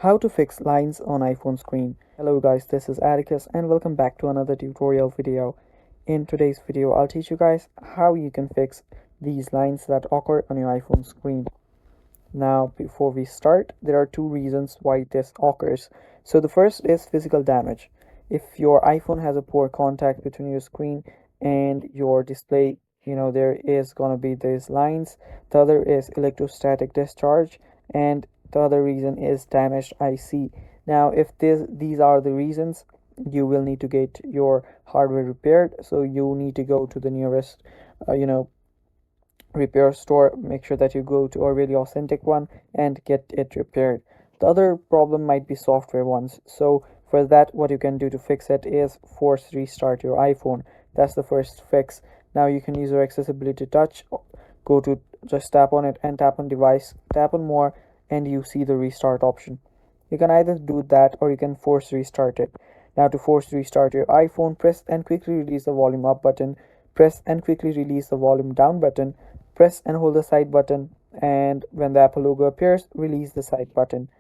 How to fix lines on iPhone screen. Hello guys, this is Atticus and welcome back to another tutorial video. In today's video, I'll teach you guys how you can fix these lines that occur on your iPhone screen. Now, before we start, there are two reasons why this occurs. So the first is physical damage. If your iPhone has a poor contact between your screen and your display, there is gonna be these lines. The other is electrostatic discharge, and the other reason is damaged IC. Now, if these are the reasons, you will need to get your hardware repaired. So you need to go to the nearest, repair store. Make sure that you go to a really authentic one and get it repaired. The other problem might be software ones. So for that, what you can do to fix it is force restart your iPhone. That's the first fix. Now you can use your accessibility touch. Go to just tap on it and tap on device, tap on more, and you see the restart option. You can either do that or you can force restart it. Now to force restart your iPhone, press and quickly release the volume up button, press and quickly release the volume down button, press and hold the side button, and when the Apple logo appears, release the side button.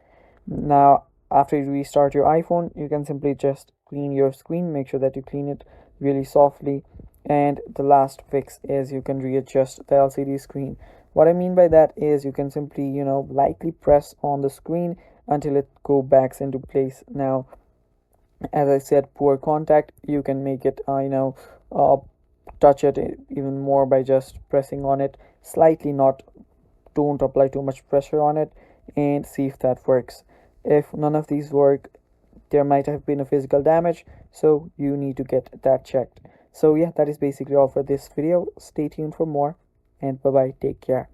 Now after you restart your iPhone, you can simply just clean your screen. Make sure that you clean it really softly. And the last fix is you can readjust the LCD screen. What I mean by that is you can simply lightly press on the screen until it go back into place. Now, as I said, poor contact, you can make it touch it even more by just pressing on it slightly. Not Don't apply too much pressure on it, and see if that works. If none of these work, there might have been a physical damage, so you need to get that checked. So yeah, that is basically all for this video. Stay tuned for more, and bye bye, take care.